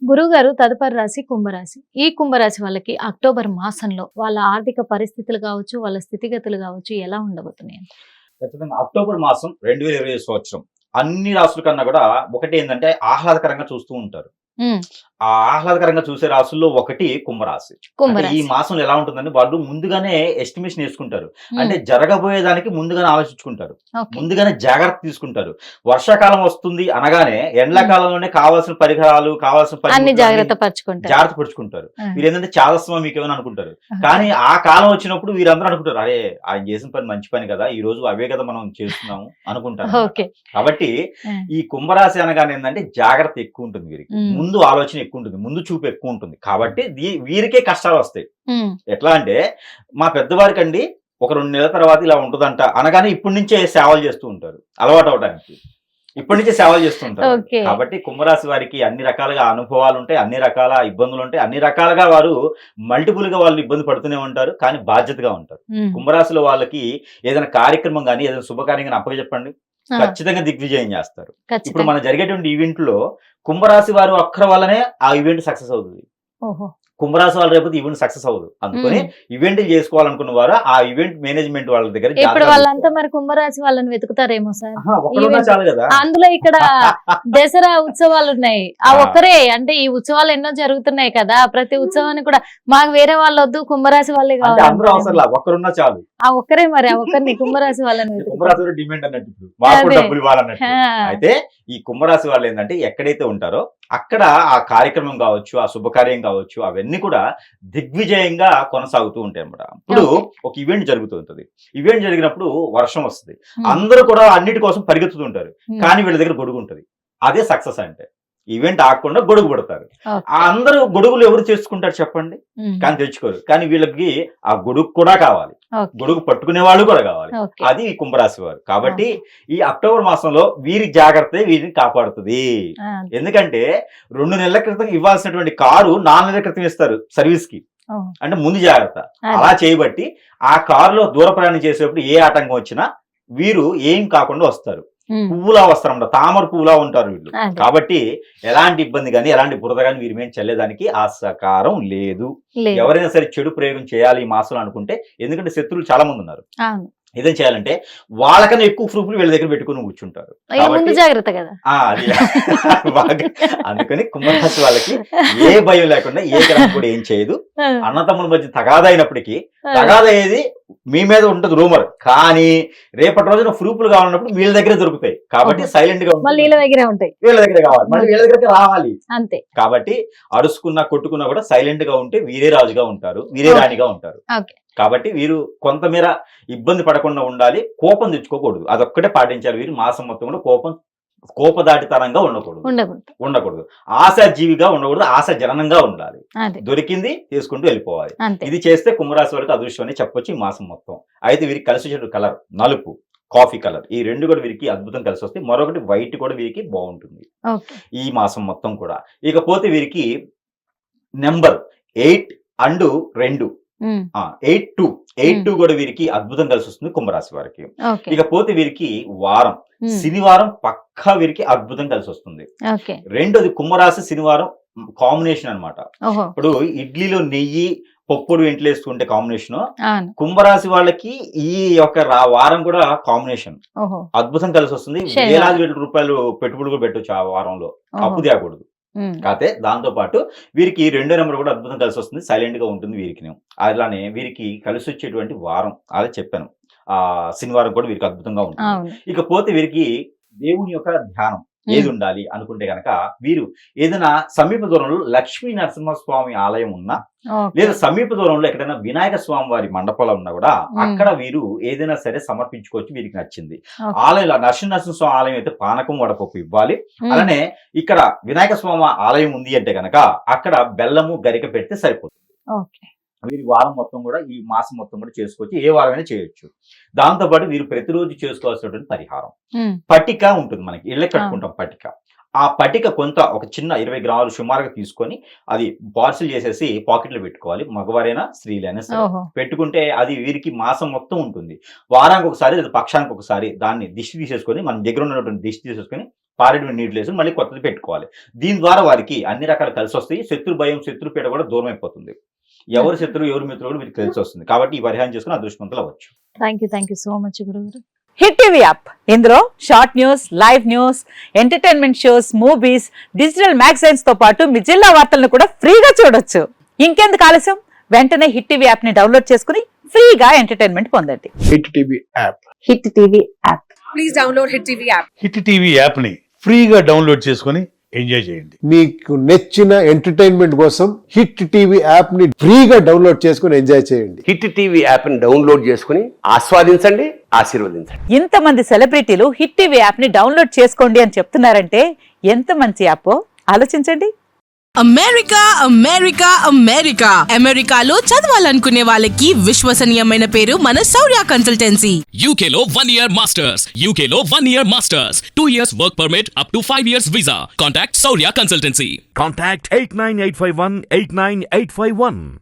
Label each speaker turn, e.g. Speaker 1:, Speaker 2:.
Speaker 1: గురువుగారు తదుపరి రాశి కుంభరాశి. ఈ కుంభరాశి వాళ్ళకి అక్టోబర్ మాసంలో వాళ్ళ ఆర్థిక పరిస్థితులు కావచ్చు, వాళ్ళ స్థితిగతులు కావచ్చు ఎలా ఉండబోతున్నాయి?
Speaker 2: ఖచ్చితంగా అక్టోబర్ మాసం 2020 సంవత్సరం. అన్ని రాసుల కన్నా కూడా ఒకటేందంటే ఆహ్లాదకరంగా చూస్తూ ఉంటారు.
Speaker 1: హ్మ్.
Speaker 2: ఆ ఆహ్లాదకరంగా చూసే రాసుల్లో ఒకటి కుంభరాశి. అంటే ఈ
Speaker 1: కుంభరాశి.
Speaker 2: మాసంలో ఎలా ఉంటుందని వాళ్ళు ముందుగానే ఎస్టిమేషన్ యేసుకుంటారు.
Speaker 1: హ్మ్.
Speaker 2: అంటే జరగబోయేదానికి ముందుగానే ఆలోచించుకుంటారు.
Speaker 1: ఓకే.
Speaker 2: ముందుగానే జాగ్రత్త తీసుకుంటారు. వర్షాకాలం వస్తుంది అనగానే
Speaker 1: హ్మ్.
Speaker 2: ఎండాకాలంలోనే కావాల్సిన పరిహారాలు, కావాల్సిన
Speaker 1: అన్ని
Speaker 2: పనిముట్లు అన్ని
Speaker 1: జాగ్రత్త పరుచుకుంటారు.
Speaker 2: జాగ్రత్త పరుచుకుంటారు.
Speaker 1: ఆ!
Speaker 2: వీరేందంటే చాదస్తమా మీకేమైనా అనుకుంటారు.
Speaker 1: ఓకే.
Speaker 2: కానీ ఆ కాలం వచ్చినప్పుడు వీరందరూ అనుకుంటారు. అరే! ఆయన చేసిన పని మంచి పని కదా! ఈ రోజు అవే కదా మనం చేస్తున్నాము అనుకుంటారనమాట.
Speaker 1: ఓకే.
Speaker 2: కాబట్టి
Speaker 1: ఆ!
Speaker 2: ఈ కుంభరాశి అనగానే ఏందంటే జాగ్రత్త ఎక్కువుంటుంది వీరికి.
Speaker 1: హ్మ్.
Speaker 2: ముందు ఆలోచన ఎక్కువుంటుంది. ముందు చూపు ఎక్కువుంటుంది. కాబట్టి వీరికే కష్టాలొస్తాయి.
Speaker 1: హ్మ్.
Speaker 2: ఎట్లా అంటే మా పెద్దవారికండి ఒక 2 నెలల తర్వాత ఇలా ఉంటదంట అనగానే ఇప్పటి నుంచే సేవలు చేస్తూ ఉంటారు. అలవాటవ్వడానికి. ఇప్పటి నుంచే సేవలు చేస్తూ ఉంటారు వాళ్ళు.
Speaker 1: ఓకే.
Speaker 2: కాబట్టి కుంభరాశి వారికి అన్ని రకాలుగా అనుభవాలుంటాయి. అన్ని రకాల ఇబ్బందులుంటాయి. అన్ని రకాలుగా వారు మల్టిపుల్‌గా వాళ్ళు ఇబ్బంది పడుతూనే ఉంటారు. కానీ బాధ్యతగా ఉంటారు.
Speaker 1: హ్మ్.
Speaker 2: కుంభరాశిలో వాళ్ళకి ఏదైనా కార్యక్రమం గాని, ఏదైనా శుభకార్యం గాని అప్పజెప్పండి.
Speaker 1: ఆ!
Speaker 2: ఖచ్చితంగా దిగ్విజయం చేస్తారు. ఇప్పుడు
Speaker 1: ఖచ్చితంగా.
Speaker 2: మన జరిగేటువంటి ఈవెంట్‌లో కుంభరాశి వారు ఒక్కరి వల్లనే ఆ ఈవెంట్ సక్సెస్ అవుతది.
Speaker 1: ఓహో!
Speaker 2: కుంభరాశి వాళ్ళు రేపు ఈవెంట్ సక్సెస్ అవ్వదు. అందుకని
Speaker 1: హ్మ్.
Speaker 2: ఈవెంట్లు చేసుకోవాలనుకున్న వారు ఆ ఈవెంట్ మేనేజ్‌మెంట్ వాళ్ళ దగ్గర
Speaker 1: ఇప్పుడు
Speaker 2: జాగ్రత్తగా
Speaker 1: వాళ్ళంతా
Speaker 2: చూసుకోవాలి.
Speaker 1: మరి కుంభరాశి వాళ్ళని వెతుకుతారేమో సార్.
Speaker 2: ఆహా! ఒక్కడున్నా
Speaker 1: ఈవెంట్
Speaker 2: చాలు గదా!
Speaker 1: అందులో ఇక్కడ దసరా ఉత్సవాలున్నాయి. ఆ
Speaker 2: ఆ!
Speaker 1: ఒక్కరే అంటే ఈ ఉత్సవాలు ఎన్నో జరుగుతున్నాయి కదా! ప్రతి ఉత్సవాన్ని కూడా మాకు వేరే వాళ్ళొద్దు కుంభరాశి వాళ్ళే
Speaker 2: అంటే అందరూ
Speaker 1: కావాలంటారేమో.
Speaker 2: అవసరంలా. ఒక్కరున్నా చాలు.
Speaker 1: ఆ ఒక్కరే మరి ఆ ఒక్కరిని కుంభరాశి వాళ్ళని
Speaker 2: అంటే
Speaker 1: వెతుకుతారు.
Speaker 2: కుంభరాశిలో డిమాండ్ అన్నట్టు ఇప్పుడు. మాకు కూడా
Speaker 1: అదే.
Speaker 2: డబ్బులు ఇవ్వాలన్నట్టు.
Speaker 1: ఆ!
Speaker 2: అయితే ఈ కుంభరాశి వాళ్ళేందంటే ఎక్కడైతే ఉంటారో అక్కడ ఆ కార్యక్రమం గావచ్చు, ఆ శుభకార్యం గావచ్చు అవన్నీ కూడా దిగ్విజయంగా కొనసాగుతూ ఉంటాయన్నమాట. ఇప్పుడు
Speaker 1: ఓకే.
Speaker 2: ఒక ఈవెంట్ జరుగుతూ ఉంటది. ఈవెంట్ జరిగినప్పుడు వర్షం వస్తది.
Speaker 1: హ్మ్.
Speaker 2: అందరూ కూడా అన్నిటి కోసం పరిగెత్తుతుంటారు.
Speaker 1: హ్మ్.
Speaker 2: కానీ వీళ్ళ దగ్గర గొడుగుంటది. అదే సక్సెస్ అంటే. ఈవెంట్ ఆగకుండా గొడుగు పడతారు. ఆ
Speaker 1: ఓకే.
Speaker 2: అందరూ గొడుగులు ఎవరు చేసుకుంటారు చెప్పండి?
Speaker 1: హ్మ్.
Speaker 2: కానీ తెచ్చుకోరు. కానీ వీళ్ళకి ఆ గొడుగు కూడా కావాలి.
Speaker 1: ఓకే.
Speaker 2: గొడుగు పట్టుకునే వాళ్ళు కూడా కావాలి.
Speaker 1: ఓకే.
Speaker 2: అది ఈ కుంభరాశి వారు. కాబట్టి
Speaker 1: ఓహో!
Speaker 2: ఈ అక్టోబర్ మాసంలో వీరి జాగ్రత్తే వీరిని కాపాడుతది.
Speaker 1: ఆ!
Speaker 2: ఎందుకంటే 2 నెలల క్రితం ఇవ్వాల్సినటువంటి కారు 4 నెలల క్రితం ఇస్తారు సర్వీస్‌కి.
Speaker 1: ఓహ్!
Speaker 2: అంటే ముందు జాగ్రత్త.
Speaker 1: అదే.
Speaker 2: అలా చేయబట్టి ఆ కారులో దూర ప్రయాణం చేసేటప్పుడు ఏ ఆటంకం వచ్చినా వీరు ఏం కాకుండా వస్తారు.
Speaker 1: హ్మ్.
Speaker 2: పువ్వులా వస్తారన్నమాట. తామర పువ్వులా ఉంటారు వీళ్ళు.
Speaker 1: అదే.
Speaker 2: కాబట్టి ఎలాంటి ఇబ్బంది గాని, ఎలాంటి బురద గాని వీరి మీద చల్లేదానికి ఆస్కారం లేదు.
Speaker 1: లేదు.
Speaker 2: ఎవరైనా సరే చెడు ప్రయోగం చేయాలి ఈ మాసంలో అనుకుంటే ఎందుకంటే శత్రువులు చాలా మందున్నారు.
Speaker 1: అవును.
Speaker 2: ఏదేం చేయాలంటే వాళ్ళకన్నా ఎక్కువ ప్రూఫ్‌లు వీళ్ళ దగ్గర పెట్టుకొని కూర్చుంటారు.
Speaker 1: ఇగ ముందు
Speaker 2: కాబట్టి
Speaker 1: జాగ్రత్త గదా!
Speaker 2: అది బాగా అందుకని కుంభరాశి వాళ్ళకి ఏ భయం లేకుండా ఏ గ్రహం కూడా ఏం చేయదు.
Speaker 1: ఆ!
Speaker 2: అన్నదమ్ముల మధ్య తగాదా అయినప్పటికీ,
Speaker 1: ఆ!
Speaker 2: తగాదా అయ్యేది మీ మీద ఉంటది రూమర్. కానీ రేపటి రోజున ప్రూఫ్‌లు కావాలన్నప్పుడు వీళ్ళ దగ్గరే దొరుకుతాయి. కాబట్టి
Speaker 1: ఓహో!
Speaker 2: సైలెంట్‌గా ఉంటే
Speaker 1: మళ్ళీ ఈళ్ళ
Speaker 2: మంచిది.
Speaker 1: దగ్గరే ఉంటాయి.
Speaker 2: వీళ్ళ దగ్గరే కావాలి. మళ్ళీ వీళ్ళ
Speaker 1: ఓకే.
Speaker 2: దగ్గరికి రావాలి.
Speaker 1: అంతే.
Speaker 2: కాబట్టి అరుసుకున్నా, కొట్టుకున్నా కూడా సైలెంట్‌గా ఉంటే వీరే రాజుగా ఉంటారు. వీరే
Speaker 1: ఓకే.
Speaker 2: రాణిగా ఉంటారు.
Speaker 1: ఓకే.
Speaker 2: కాబట్టి వీరు కొంతమేర ఇబ్బంది పడకుండా ఉండాలి. కోపం తెచ్చుకోకూడదు. అదొక్కటే పాటించాలి వీరు మాసం మొత్తం కూడా కోపదాటితనంగా ఉండకూడదు.
Speaker 1: ఉండకూడదు.
Speaker 2: ఉండకూడదు. ఆశాజీవిగా ఉండకూడదు. ఆశాజననంగా ఉండాలి.
Speaker 1: అదే.
Speaker 2: దొరికింది తీసుకుంటూ వెళ్ళిపోవాలి.
Speaker 1: అంతే.
Speaker 2: ఇది చేస్తే కుంభరాశి వారికి అదృష్టం అని చెప్పొచ్చు ఈ మాసం మొత్తం. అయితే వీరికి కలిసొచ్చేటువంటి కలర్ నలుపు, కాఫీ కలర్. ఈ 2 కూడా వీరికి అద్భుతం కలిసొస్తాయి. మరొకటి వైట్ కూడా వీరికి బావుంటుంది.
Speaker 1: ఓకే.
Speaker 2: ఈ మాసం మొత్తం కూడా. ఇకపోతే వీరికి నంబర్ 8 అండ్ 2
Speaker 1: హ్మ్.
Speaker 2: 8-2
Speaker 1: హ్మ్.
Speaker 2: 8-2 కూడా వీరికి అద్భుతం కలిసొస్తుంది కుంభరాశి వారికి.
Speaker 1: ఓకే.
Speaker 2: ఇకపోతే వీరికి వారం.
Speaker 1: హ్మ్.
Speaker 2: శనివారం పక్కా వీరికి అద్భుతం కలిసొస్తుంది.
Speaker 1: ఓకే.
Speaker 2: రెండోది కుంభరాశి, శనివారం కాంబినేషన్ అన్నమాట.
Speaker 1: ఓహో!
Speaker 2: ఇప్పుడు ఇడ్లీలో నెయ్యి, పప్పులు ఎంట్లేసుకుంటే కాంబినేషను,
Speaker 1: అవును.
Speaker 2: కుంభరాశి వాళ్ళకి ఈ యొక్క వారం కూడా కాంబినేషన్.
Speaker 1: ఓహో!
Speaker 2: అద్భుతం కలిసొస్తుంది. వేలాది
Speaker 1: శనివారం.
Speaker 2: వేల రూపాయలు పెట్టుబడి కూడా పెట్టొచ్చు ఆ వారంలో.
Speaker 1: ఓహో!
Speaker 2: అప్పు తేకూడదు.
Speaker 1: హ్మ్.
Speaker 2: కాతే దాంతో పాటు వీరికి రెండో నంబర్ కూడా అద్భుతం కలిసొస్తుంది. సైలెంట్‌గా ఉంటుంది వీరికిను. అలానే వీరికి కలిసొచ్చేటువంటి వారం అదే చెప్పాను. శనివారం కూడా వీరికి అద్భుతంగా ఉంటుంది.
Speaker 1: అవును.
Speaker 2: ఇకపోతే వీరికి దేవుని యొక్క ధ్యానం
Speaker 1: హ్మ్.
Speaker 2: ఏదుండాలి అనుకుంటే గనక వీరు ఏదైనా సమీప దూరంలో లక్ష్మీ నరసింహస్వామి ఆలయం ఉన్నా,
Speaker 1: ఓకే.
Speaker 2: లేదా సమీప దూరంలో ఎక్కడైనా వినాయక స్వామి వారి మండపాలు ఉన్నా గూడా
Speaker 1: హ్మ్.
Speaker 2: అక్కడ వీరు ఏదైనా సరే సమర్పించుకోవచ్చు వీరికి నచ్చింది.
Speaker 1: ఓకే.
Speaker 2: ఆలయంలో నరసింహస్వామి ఆలయం అయితే పానకం, వడపప్పు ఇవ్వాలి.
Speaker 1: హ్మ్.
Speaker 2: అలానే ఇక్కడ వినాయక స్వామి ఆలయం ఉంది అంటే గనక అక్కడ బెల్లము, గరిక పెడితే సరిపోతుంది.
Speaker 1: ఓకే.
Speaker 2: వీరు వారం మొత్తం గూడా ఈ మాసం మొత్తం గూడా చేసుకోవచ్చు. ఏ వారమైనా చేయొచ్చు. దాంతో పాటు వీరు ప్రతిరోజు చేసుకోవాల్సినటువంటి పరిహారం.
Speaker 1: హ్మ్.
Speaker 2: పట్టిక ఉంటుంది మనకి. ఇళ్ళకి
Speaker 1: అవును.
Speaker 2: కట్టుకుంటాం పట్టిక. ఆ పట్టిక కొంత ఒక చిన్న 20 గ్రాములు సుమారుగా తీసుకొని అది పార్సెల్ చేసేసి పాకెట్‌లో పెట్టుకోవాలి. మగవారైనా, స్త్రీలైనా సరే.
Speaker 1: ఓహో!
Speaker 2: పెట్టుకుంటే అది వీరికి మాసం మొత్తం ఉంటుంది. వారానికొకసారి లేదా పక్షానికొకసారి దాన్ని దిష్టి తీసేసుకొని మన దగ్గర ఉన్నటువంటి దిష్టి తీసేసుకొని పారేడు నీళ్ళు వేసి మళ్ళీ కొత్తది పెట్టుకోవాలి. దీని ద్వారా వారికి అన్ని రకాల కలిసి వస్తాయి. శత్రు భయం, శత్రుపీడ కూడా దూరం అయిపోతుంది. ఎవరు శత్రువు, ఎవరు మిత్రులు కూడా వీరికి కలిసి వస్తుంది. కాబట్టి ఈ పరిహారం చేసుకుని అదృష్టవంతులు అవ్వచ్చు.
Speaker 1: థ్యాంక్ యూ సో మచ్ గురుగారు.
Speaker 3: హిట్ టీవీ యాప్ ఇందులో short news, live news, entertainment shows, movies, digital magazines తో పాటు మీ జిల్లా వార్తలను కూడా ఫ్రీగా చూడొచ్చు. ఇంకెందుకు ఆలస్యం, వెంటనే హిట్ టీవీ యాప్ ని డౌన్లోడ్ చేసుకుని ఫ్రీగా ఎంటర్టైన్మెంట్ పొందండి.
Speaker 4: Hit TV app.
Speaker 3: Hit TV app.
Speaker 5: Please download Hit TV app.
Speaker 6: Hit TV యాప్ని ఫ్రీగా డౌన్లోడ్ చేసుకొని ఎంజాయ్ చేయండి.
Speaker 4: మీకు నచ్చిన ఎంటర్టైన్మెంట్ కోసం హిట్ టీవీ యాప్ ని ఫ్రీగా డౌన్లోడ్ చేసుకుని ఎంజాయ్ చేయండి.
Speaker 7: హిట్ టీవీ యాప్ని డౌన్లోడ్ చేసుకుని ఆస్వాదించండి, ఆశీర్వదించండి.
Speaker 3: ఇంతమంది సెలబ్రిటీలు హిట్ టీవీ యాప్ ని డౌన్లోడ్ చేసుకోండి అని చెప్తున్నారంటే ఎంత మంచి యాప్ ఆలోచించండి.
Speaker 8: అమెరికా అమెరికాలో చదవాలనుకునే వాళ్ళకి విశ్వసనీయమైన పేరు మన శౌర్య కన్సల్టెన్సీ.
Speaker 9: UK లో 1 year masters, UK లో 1 year masters, 2 years work permit up to 5 years visa. Contact Saurya Consultancy.
Speaker 10: Contact 89851 89851.